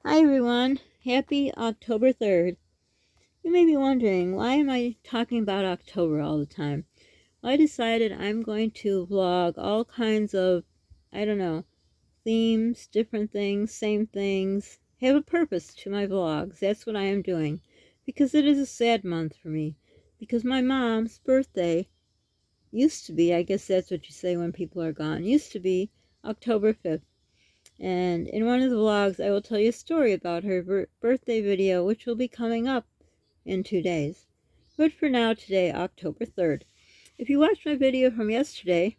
Hi everyone, happy October 3rd. You may be wondering, why am I talking about October all the time? Well, I decided I'm going to vlog all kinds of, I don't know, themes, different things, same things, have a purpose to my vlogs. That's what I am doing. Because it is a sad month for me. Because my mom's birthday used to be, I guess that's what you say when people are gone, used to be October 5th. And in one of the vlogs, I will tell you a story about her birthday video, which will be coming up in 2 days. But for now, today, October 3rd. If you watched my video from yesterday,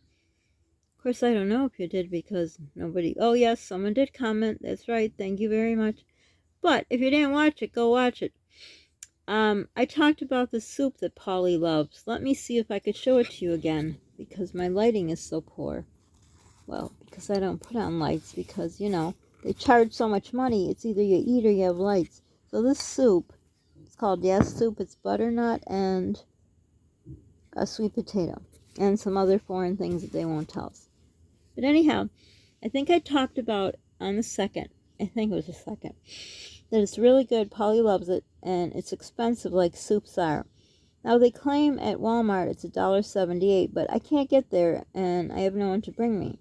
of course, I don't know if you did because nobody... Oh, yes, someone did comment. That's right. Thank you very much. But if you didn't watch it, go watch it. I talked about the soup that Polly loves. Let me see if I could show it to you again because my lighting is so poor. Well, because I don't put on lights because, they charge so much money. It's either you eat or you have lights. So this soup, it's called Yes Soup. It's butternut and a sweet potato and some other foreign things that they won't tell us. But anyhow, I think I talked about on the second, I think it was the second, that it's really good. Polly loves it and it's expensive like soups are. Now they claim at Walmart it's $1.78, but I can't get there and I have no one to bring me.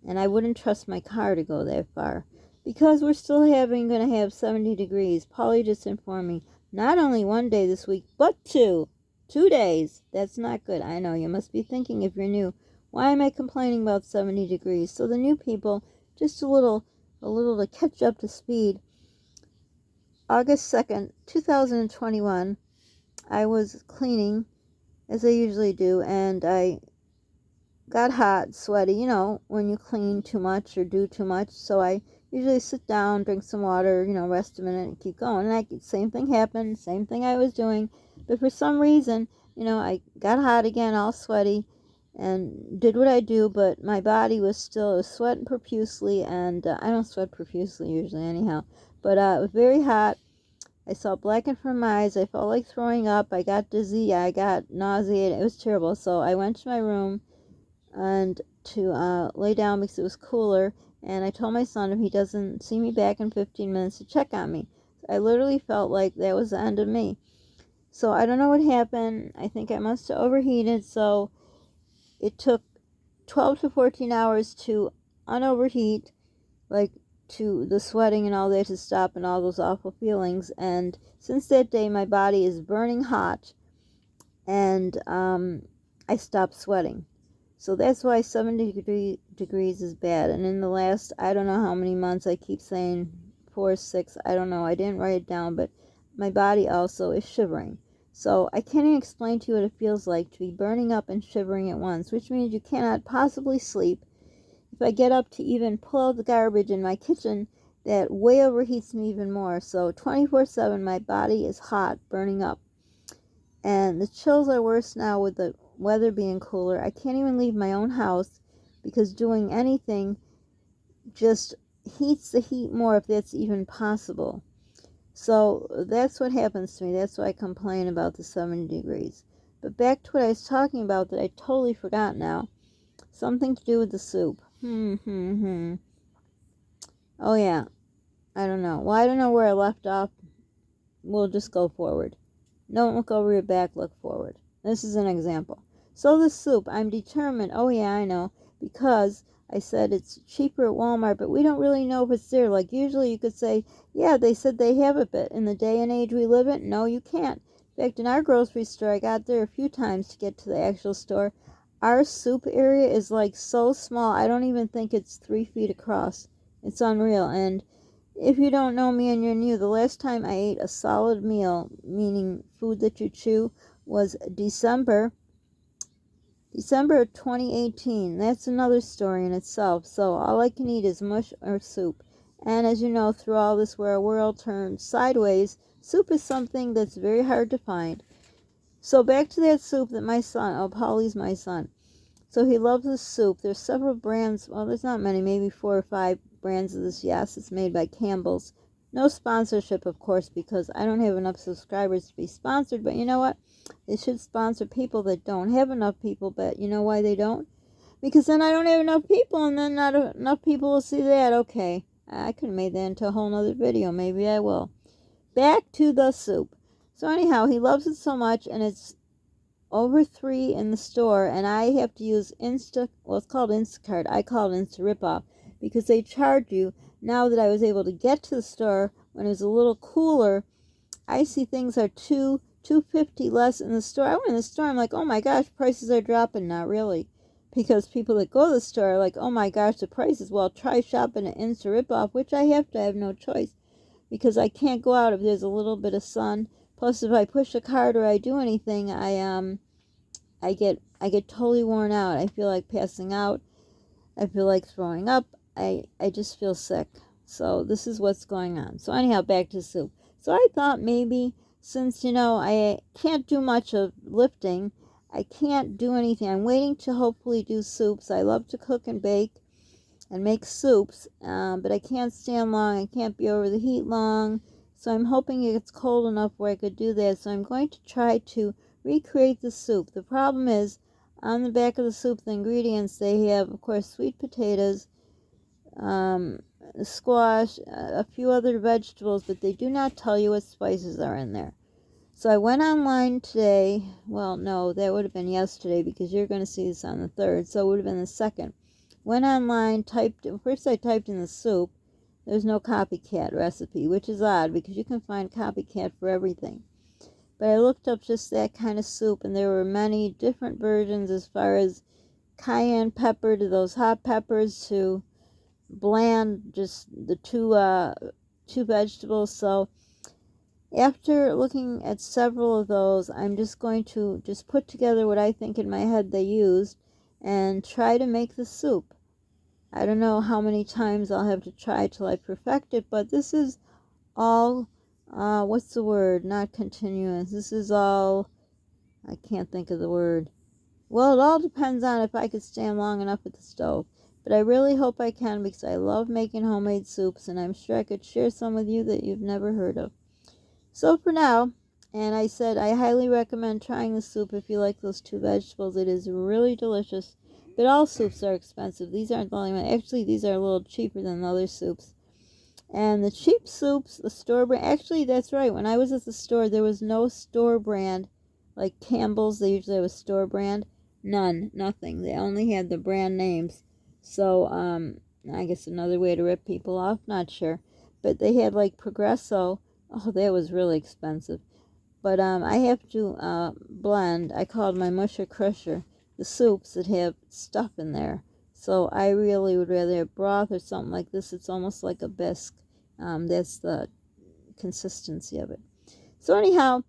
And I wouldn't trust my car to go that far. Because we're still going to have 70 degrees. Polly just informed me, not only one day this week, but two. 2 days. That's not good. I know, you must be thinking if you're new, why am I complaining about 70 degrees? So the new people, just a little to catch up to speed. August 2nd, 2021, I was cleaning, as I usually do, and I got hot, sweaty, when you clean too much or do too much. So I usually sit down, drink some water, rest a minute and keep going. And same thing happened, same thing I was doing. But for some reason, I got hot again, all sweaty, and did what I do, but my body was sweating profusely, and I don't sweat profusely usually anyhow. But it was very hot. I saw black in front of my eyes. I felt like throwing up. I got dizzy. I got nauseated. It was terrible. So I went to my room and to lay down because it was cooler, and I told my son if he doesn't see me back in 15 minutes to check on me. I literally felt like that was the end of me. So I don't know what happened. I think I must have overheated, so it took 12 to 14 hours to unoverheat, like to the sweating and all that to stop and all those awful feelings. And since that day, my body is burning hot, and I stopped sweating. So that's why 70 degrees is bad. And in the last, I don't know how many months, I keep saying 4, 6, I don't know. I didn't write it down, but my body also is shivering. So I can't even explain to you what it feels like to be burning up and shivering at once, which means you cannot possibly sleep. If I get up to even pull out the garbage in my kitchen, that way overheats me even more. So 24/7, my body is hot, burning up. And the chills are worse now with the weather being cooler. I can't even leave my own house because doing anything just heats the heat more, if that's even possible. So that's what happens to me. That's why I complain about the 70 degrees. But back to what I was talking about that I totally forgot now. Something to do with the soup. Oh yeah, I don't know. Well, I don't know where I left off. We'll just go forward. Don't look over your back, look forward. This is an example. So the soup, I'm determined, oh yeah, I know, because I said it's cheaper at Walmart, but we don't really know if it's there. Like usually you could say, yeah, they said they have it, but in the day and age we live in, no, you can't. In fact, in our grocery store, I got there a few times to get to the actual store. Our soup area is like so small, I don't even think it's 3 feet across. It's unreal. And if you don't know me and you're new, the last time I ate a solid meal, meaning food that you chew, was December of 2018. That's another story in itself. So all I can eat is mush or soup. And as you know, through all this where our world turned sideways, soup is something that's very hard to find. So back to that soup that my son, oh, Polly's my son. So he loves this soup. There's several brands. Well, there's not many, maybe 4 or 5 brands of this. Yes, it's made by Campbell's. No sponsorship, of course, because I don't have enough subscribers to be sponsored. But you know what? They should sponsor people that don't have enough people. But you know why they don't? Because then I don't have enough people, and then not enough people will see that. Okay, I could have made that into a whole nother video. Maybe I will. Back to the soup. So anyhow, he loves it so much, and it's over $3 in the store, and I have to use it's called Instacart. I call it Insta Ripoff, because they charge you. Now that I was able to get to the store when it was a little cooler, I see things are $2.50 less in the store. I went in the store, I'm like, oh my gosh, prices are dropping. Not really, because people that go to the store are like, oh my gosh, the prices. Well, try shopping at Insta Ripoff, which I have no choice, because I can't go out if there's a little bit of sun. Plus, if I push a cart or I do anything, I get totally worn out. I feel like passing out. I feel like throwing up. I just feel sick. So this is what's going on. So anyhow, back to soup. So I thought maybe, since, I can't do much of lifting, I can't do anything. I'm waiting to hopefully do soups. I love to cook and bake and make soups, but I can't stand long. I can't be over the heat long. So I'm hoping it gets cold enough where I could do that. So I'm going to try to recreate the soup. The problem is, on the back of the soup, the ingredients, they have, of course, sweet potatoes, squash, a few other vegetables, but they do not tell you what spices are in there. So I went online today. Well, no, that would have been yesterday, because you're going to see this on the 3rd, so it would have been the 2nd. Went online, first I typed in the soup. There's no copycat recipe, which is odd, because you can find copycat for everything. But I looked up just that kind of soup, and there were many different versions, as far as cayenne pepper to those hot peppers to bland, just the two vegetables. So after looking at several of those, I'm just going to just put together what I think in my head they used and try to make the soup. I don't know how many times I'll have to try till I perfect it, but this is all, what's the word? Not continuous. This is all, I can't think of the word. Well, it all depends on if I could stand long enough at the stove. But I really hope I can, because I love making homemade soups, and I'm sure I could share some with you that you've never heard of. So for now, and I said I highly recommend trying the soup if you like those two vegetables. It is really delicious. But all soups are expensive. These aren't the only one. Actually, these are a little cheaper than the other soups. And the cheap soups, the store brand, actually, that's right. When I was at the store, there was no store brand. Like Campbell's, they usually have a store brand. Nothing. They only had the brand names. So, I guess another way to rip people off, not sure. But they had like Progresso. Oh, that was really expensive. But I have to blend. I call it my musher crusher. The soups that have stuff in there. So I really would rather have broth or something like this. It's almost like a bisque. That's the consistency of it. So anyhow,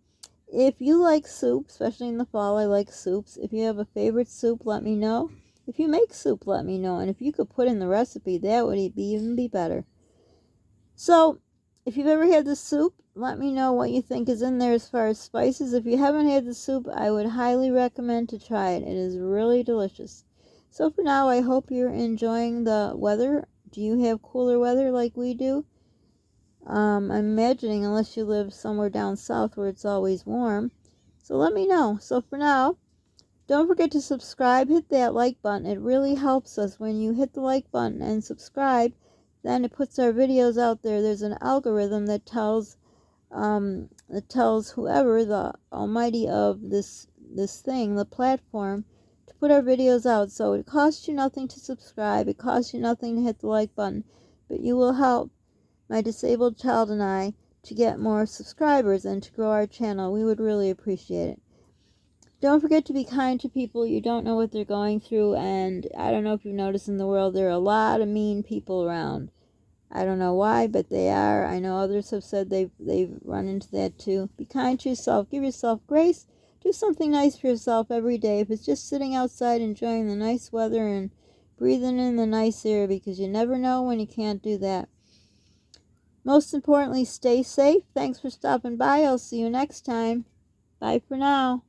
if you like soup, especially in the fall, I like soups. If you have a favorite soup, let me know. If you make soup, let me know. And if you could put in the recipe, that would even be better. So, if you've ever had the soup, let me know what you think is in there as far as spices. If you haven't had the soup, I would highly recommend to try it. It is really delicious. So for now, I hope you're enjoying the weather. Do you have cooler weather like we do? I'm imagining, unless you live somewhere down south where it's always warm. So let me know. So for now, don't forget to subscribe. Hit that like button. It really helps us when you hit the like button and subscribe. Then it puts our videos out there. There's an algorithm that tells whoever, the almighty of this thing, the platform, to put our videos out. So it costs you nothing to subscribe. It costs you nothing to hit the like button. But you will help my disabled child and I to get more subscribers and to grow our channel. We would really appreciate it. Don't forget to be kind to people. You don't know what they're going through, and I don't know if you've noticed in the world, there are a lot of mean people around. I don't know why, but they are. I know others have said they've run into that too. Be kind to yourself. Give yourself grace. Do something nice for yourself every day. If it's just sitting outside enjoying the nice weather and breathing in the nice air, because you never know when you can't do that. Most importantly, stay safe. Thanks for stopping by. I'll see you next time. Bye for now.